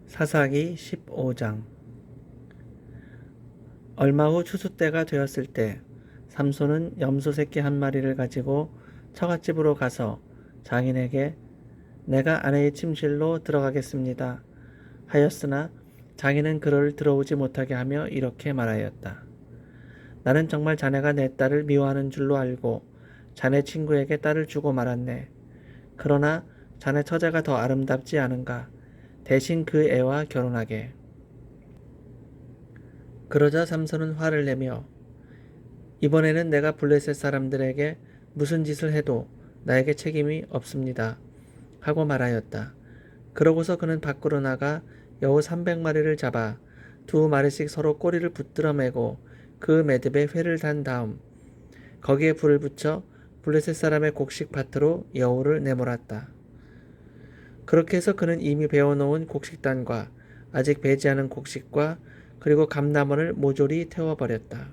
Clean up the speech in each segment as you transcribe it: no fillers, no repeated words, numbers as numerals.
사사기 15장. 얼마 후 추수 때가 되었을 때 삼손은 염소 새끼 한 마리를 가지고 처갓집으로 가서 장인에게 내가 아내의 침실로 들어가겠습니다 하였으나 장인은 그를 들어오지 못하게 하며 이렇게 말하였다. 나는 정말 자네가 내 딸을 미워하는 줄로 알고 자네 친구에게 딸을 주고 말았네. 그러나 자네 처자가 더 아름답지 않은가? 대신 그 애와 결혼하게. 그러자 삼손은 화를 내며 이번에는 내가 블레셋 사람들에게 무슨 짓을 해도 나에게 책임이 없습니다 하고 말하였다. 그러고서 그는 밖으로 나가 여우 300마리를 잡아 2마리씩 서로 꼬리를 붙들어 매고 그 매듭에 회를 단 다음 거기에 불을 붙여 블레셋 사람의 곡식 밭으로 여우를 내몰았다. 그렇게 해서 그는 이미 베어놓은 곡식단과 아직 배지 않은 곡식과 그리고 감나무를 모조리 태워버렸다.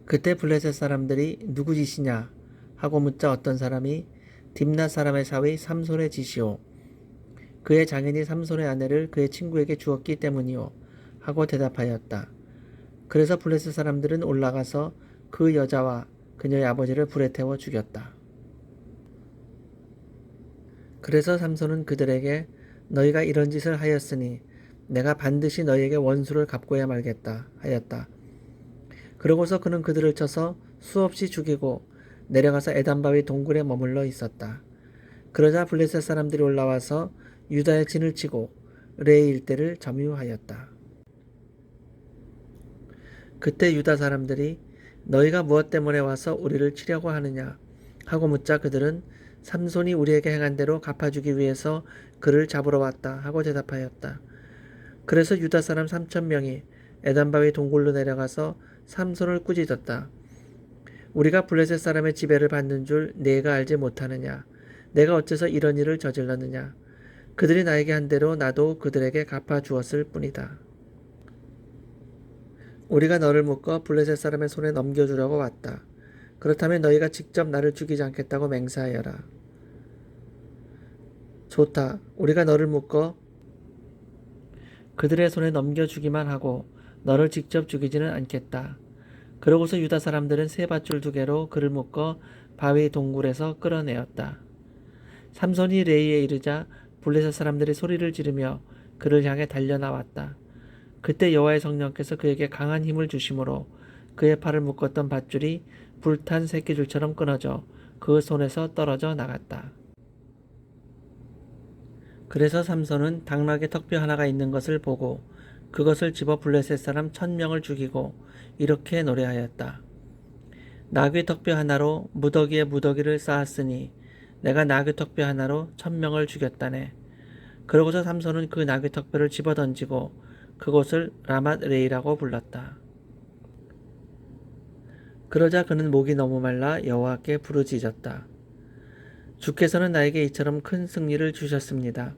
그때 블레셋 사람들이 누구 짓이냐 하고 묻자 어떤 사람이 딥나 사람의 사위 삼손의 짓이요 그의 장인이 삼손의 아내를 그의 친구에게 주었기 때문이요 하고 대답하였다. 그래서 블레셋 사람들은 올라가서 그 여자와 그녀의 아버지를 불에 태워 죽였다. 그래서 삼손은 그들에게 너희가 이런 짓을 하였으니 내가 반드시 너희에게 원수를 갚고야 말겠다 하였다. 그러고서 그는 그들을 쳐서 수없이 죽이고 내려가서 에단바위 동굴에 머물러 있었다. 그러자 블레셋 사람들이 올라와서 유다의 진을 치고 레이 일대를 점유하였다. 그때 유다 사람들이 너희가 무엇 때문에 와서 우리를 치려고 하느냐 하고 묻자 그들은 삼손이 우리에게 행한 대로 갚아주기 위해서 그를 잡으러 왔다 하고 대답하였다. 그래서 유다 사람 3,000명이 에단바위 동굴로 내려가서 삼손을 꾸짖었다. 우리가 블레셋 사람의 지배를 받는 줄 네가 알지 못하느냐? 내가 어째서 이런 일을 저질렀느냐? 그들이 나에게 한 대로 나도 그들에게 갚아 주었을 뿐이다. 우리가 너를 묶어 블레셋 사람의 손에 넘겨주려고 왔다. 그렇다면 너희가 직접 나를 죽이지 않겠다고 맹세하여라. 좋다. 우리가 너를 묶어 그들의 손에 넘겨주기만 하고 너를 직접 죽이지는 않겠다. 그러고서 유다 사람들은 새 밧줄 2개로 그를 묶어 바위 동굴에서 끌어내었다. 삼손이 레이에 이르자 블레셋 사람들이 소리를 지르며 그를 향해 달려나왔다. 그때 여호와의 성령께서 그에게 강한 힘을 주심으로 그의 팔을 묶었던 밧줄이 불탄 새끼줄처럼 끊어져 그 손에서 떨어져 나갔다. 그래서 삼손은 당나귀 턱뼈 하나가 있는 것을 보고 그것을 집어 블레셋 사람 1,000명을 죽이고 이렇게 노래하였다. 나귀 턱뼈 하나로 무더기에 무더기를 쌓았으니 내가 나귀 턱뼈 하나로 1,000명을 죽였다네. 그러고서 삼손은 그 나귀 턱뼈를 집어던지고 그곳을 라맛 레이라고 불렀다. 그러자 그는 목이 너무 말라 여호와께 부르짖었다. 주께서는 나에게 이처럼 큰 승리를 주셨습니다.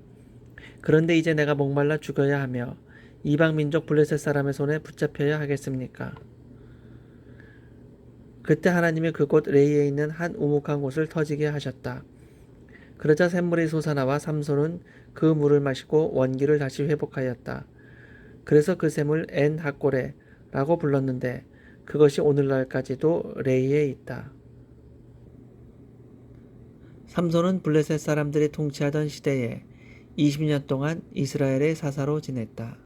그런데 이제 내가 목말라 죽어야 하며 이방 민족 블레셋 사람의 손에 붙잡혀야 하겠습니까? 그때 하나님이 그곳 레이에 있는 한 우묵한 곳을 터지게 하셨다. 그러자 샘물이 솟아나와 삼손은 그 물을 마시고 원기를 다시 회복하였다. 그래서 그 샘을 엔 학고레라고 불렀는데 그것이 오늘날까지도 레이에 있다. 삼손은 블레셋 사람들이 통치하던 시대에 20년 동안 이스라엘의 사사로 지냈다.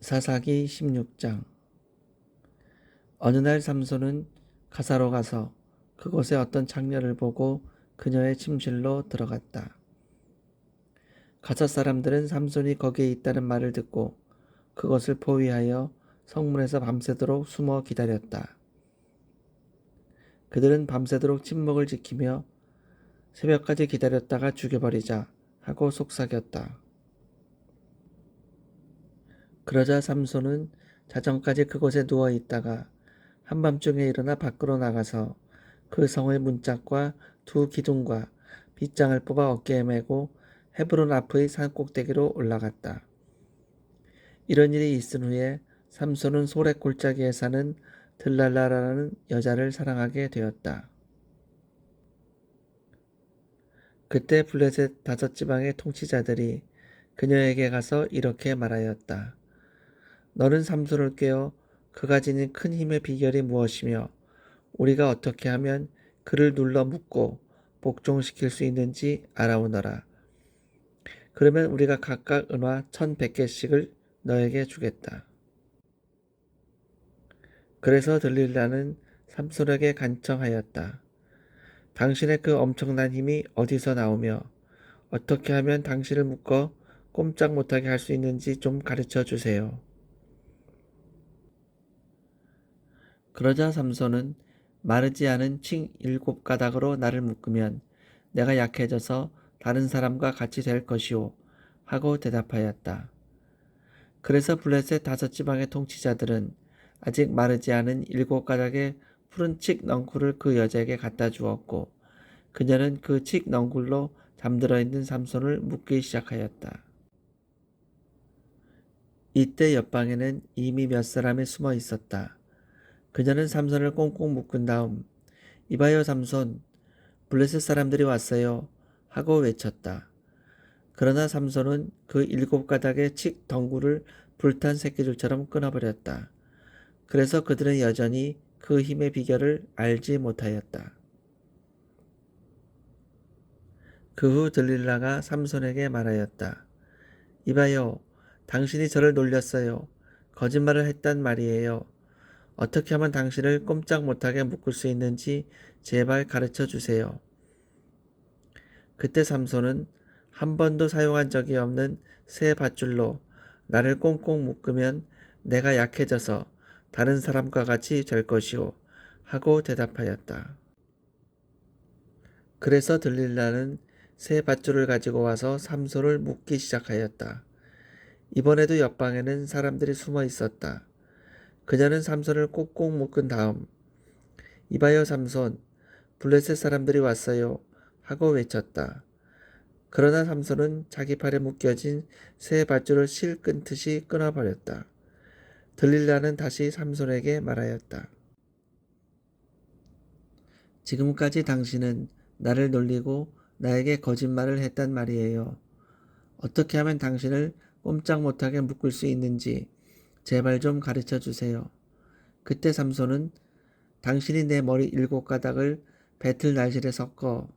사사기 16장. 어느 날 삼손은 가사로 가서 그곳에 어떤 장녀를 보고 그녀의 침실로 들어갔다. 가사 사람들은 삼손이 거기에 있다는 말을 듣고 그것을 포위하여 성문에서 밤새도록 숨어 기다렸다. 그들은 밤새도록 침묵을 지키며 새벽까지 기다렸다가 죽여버리자 하고 속삭였다. 그러자 삼손은 자정까지 그곳에 누워 있다가 한밤중에 일어나 밖으로 나가서 그 성의 문짝과 2기둥과 빗장을 뽑아 어깨에 메고 헤브론 앞의 산 꼭대기로 올라갔다. 이런 일이 있은 후에 삼손은 소렉 골짜기에 사는 들랄라라는 여자를 사랑하게 되었다. 그때 블레셋 다섯 지방의 통치자들이 그녀에게 가서 이렇게 말하였다. 너는 삼손을 깨어 그가 지닌 큰 힘의 비결이 무엇이며 우리가 어떻게 하면 그를 눌러 묶고 복종시킬 수 있는지 알아오너라. 그러면 우리가 각각 은화 1,100개씩을 너에게 주겠다. 그래서 들릴라는 삼손에게 간청하였다. 당신의 그 엄청난 힘이 어디서 나오며 어떻게 하면 당신을 묶어 꼼짝 못하게 할 수 있는지 좀 가르쳐 주세요. 그러자 삼손은 마르지 않은 칡 7가닥으로 나를 묶으면 내가 약해져서 다른 사람과 같이 될 것이오 하고 대답하였다. 그래서 블레셋 다섯 지방의 통치자들은 아직 마르지 않은 7가닥의 푸른 칡 넝쿨을 그 여자에게 갖다 주었고 그녀는 그 칡 넝쿨로 잠들어 있는 삼손을 묶기 시작하였다. 이때 옆방에는 이미 몇 사람이 숨어 있었다. 그녀는 삼손을 꽁꽁 묶은 다음 이봐요 삼손, 블레셋 사람들이 왔어요 하고 외쳤다. 그러나 삼손은 그 7가닥의 칡 덩굴을 불탄 새끼줄처럼 끊어버렸다. 그래서 그들은 여전히 그 힘의 비결을 알지 못하였다. 그 후 들릴라가 삼손에게 말하였다. 이봐요, 당신이 저를 놀렸어요. 거짓말을 했단 말이에요. 어떻게 하면 당신을 꼼짝 못하게 묶을 수 있는지 제발 가르쳐 주세요. 그때 삼손은 한 번도 사용한 적이 없는 새 밧줄로 나를 꽁꽁 묶으면 내가 약해져서 다른 사람과 같이 될 것이오 하고 대답하였다. 그래서 들릴라는 새 밧줄을 가지고 와서 삼손을 묶기 시작하였다. 이번에도 옆방에는 사람들이 숨어 있었다. 그녀는 삼손을 꼭꼭 묶은 다음 이봐요 삼손, 블레셋 사람들이 왔어요 하고 외쳤다. 그러나 삼손은 자기 팔에 묶여진 새 밧줄을 실 끊듯이 끊어버렸다. 들릴라는 다시 삼손에게 말하였다. 지금까지 당신은 나를 놀리고 나에게 거짓말을 했단 말이에요. 어떻게 하면 당신을 꼼짝 못하게 묶을 수 있는지 제발 좀 가르쳐 주세요. 그때 삼손은 당신이 내 머리 7가닥을 배틀 날실에 섞어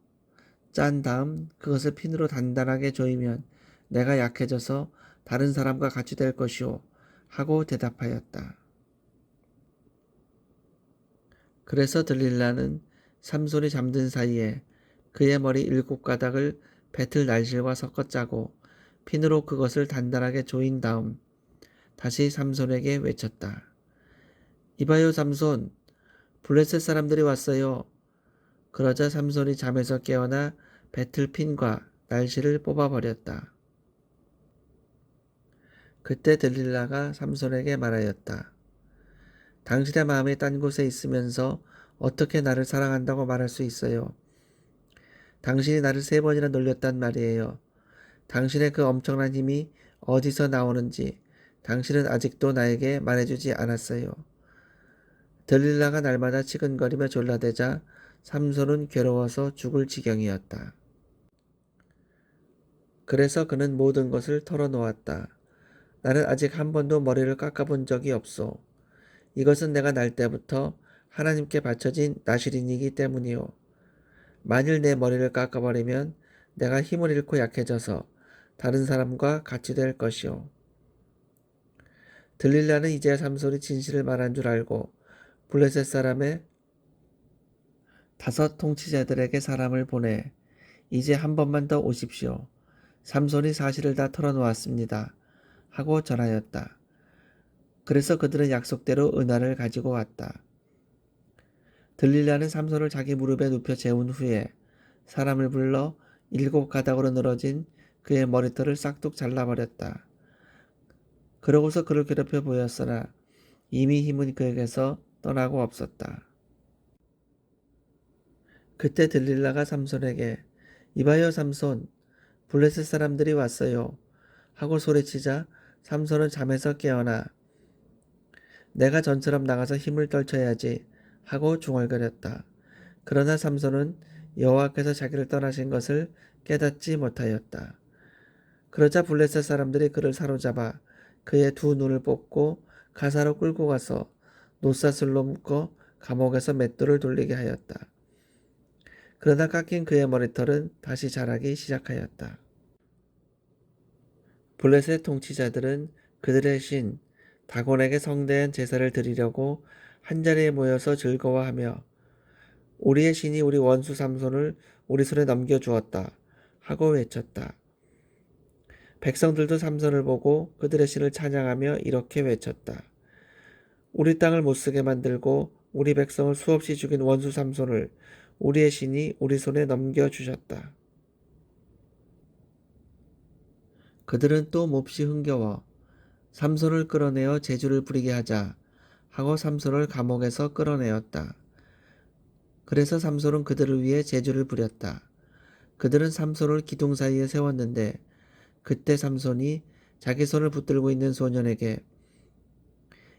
짠 다음 그것을 핀으로 단단하게 조이면 내가 약해져서 다른 사람과 같이 될 것이오 하고 대답하였다. 그래서 들릴라는 삼손이 잠든 사이에 그의 머리 7가닥을 배틀 날실과 섞어 짜고 핀으로 그것을 단단하게 조인 다음 다시 삼손에게 외쳤다. 이봐요 삼손, 블레셋 사람들이 왔어요. 그러자 삼손이 잠에서 깨어나 배틀핀과 날실을 뽑아버렸다. 그때 들릴라가 삼손에게 말하였다. 당신의 마음이 딴 곳에 있으면서 어떻게 나를 사랑한다고 말할 수 있어요? 당신이 나를 3번이나 놀렸단 말이에요. 당신의 그 엄청난 힘이 어디서 나오는지 당신은 아직도 나에게 말해주지 않았어요. 들릴라가 날마다 치근거리며 졸라대자 삼손은 괴로워서 죽을 지경이었다. 그래서 그는 모든 것을 털어놓았다. 나는 아직 한 번도 머리를 깎아본 적이 없소. 이것은 내가 날 때부터 하나님께 바쳐진 나실인이기 때문이오. 만일 내 머리를 깎아버리면 내가 힘을 잃고 약해져서 다른 사람과 같이 될 것이오. 들릴라는 이제 삼손이 진실을 말한 줄 알고 블레셋 사람의 5 통치자들에게 사람을 보내 이제 한 번만 더 오십시오. 삼손이 사실을 다 털어놓았습니다. 하고 전하였다. 그래서 그들은 약속대로 은화를 가지고 왔다. 들릴라는 삼손을 자기 무릎에 눕혀 재운 후에 사람을 불러 7가닥으로 늘어진 그의 머리털을 싹둑 잘라버렸다. 그러고서 그를 괴롭혀 보였으나 이미 힘은 그에게서 떠나고 없었다. 그때 들릴라가 삼손에게 이봐요 삼손, 블레셋 사람들이 왔어요 하고 소리치자 삼손은 잠에서 깨어나 내가 전처럼 나가서 힘을 떨쳐야지 하고 중얼거렸다. 그러나 삼손은 여호와께서 자기를 떠나신 것을 깨닫지 못하였다. 그러자 블레셋 사람들이 그를 사로잡아 그의 두 눈을 뽑고 가사로 끌고 가서 노사슬로 묶어 감옥에서 맷돌을 돌리게 하였다. 그러다 깎인 그의 머리털은 다시 자라기 시작하였다. 블레셋 통치자들은 그들의 신 다곤에게 성대한 제사를 드리려고 한자리에 모여서 즐거워하며 우리의 신이 우리 원수 삼손을 우리 손에 넘겨주었다 하고 외쳤다. 백성들도 삼손을 보고 그들의 신을 찬양하며 이렇게 외쳤다. 우리 땅을 못쓰게 만들고 우리 백성을 수없이 죽인 원수 삼손을 우리의 신이 우리 손에 넘겨주셨다. 그들은 또 몹시 흥겨워 삼손을 끌어내어 제주를 부리게 하자 하고 삼손을 감옥에서 끌어내었다. 그래서 삼손은 그들을 위해 제주를 부렸다. 그들은 삼손을 기둥 사이에 세웠는데 그때 삼손이 자기 손을 붙들고 있는 소년에게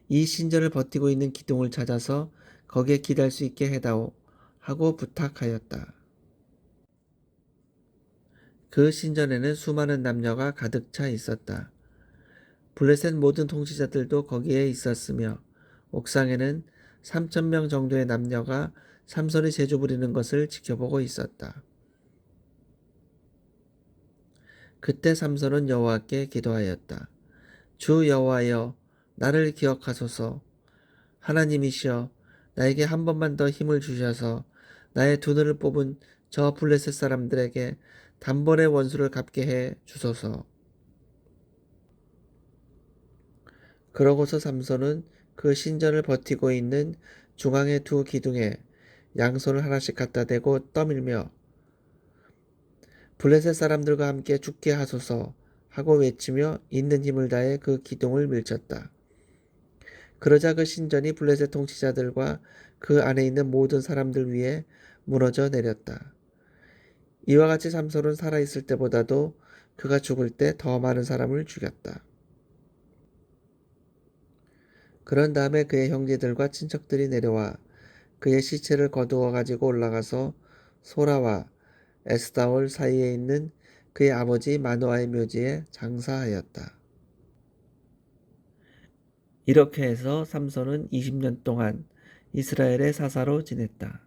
이 신전을 버티고 있는 기둥을 찾아서 거기에 기댈 수 있게 해다오 하고 부탁하였다. 그 신전에는 수많은 남녀가 가득 차 있었다. 블레셋 모든 통치자들도 거기에 있었으며 옥상에는 3,000명 정도의 남녀가 삼손이 제주 부리는 것을 지켜보고 있었다. 그때 삼손은 여호와께 기도하였다. 주 여호와여 나를 기억하소서. 하나님이시여 나에게 한 번만 더 힘을 주셔서 나의 두 눈을 뽑은 저 블레셋 사람들에게 단번에 원수를 갚게 해 주소서. 그러고서 삼손은 그 신전을 버티고 있는 중앙의 두 기둥에 양손을 하나씩 갖다 대고 떠밀며 블레셋 사람들과 함께 죽게 하소서 하고 외치며 있는 힘을 다해 그 기둥을 밀쳤다. 그러자 그 신전이 블레셋 통치자들과 그 안에 있는 모든 사람들 위에 무너져 내렸다. 이와 같이 삼손은 살아있을 때보다도 그가 죽을 때 더 많은 사람을 죽였다. 그런 다음에 그의 형제들과 친척들이 내려와 그의 시체를 거두어 가지고 올라가서 소라와 에스다올 사이에 있는 그의 아버지 마노아의 묘지에 장사하였다. 이렇게 해서 삼손은 20년 동안 이스라엘의 사사로 지냈다.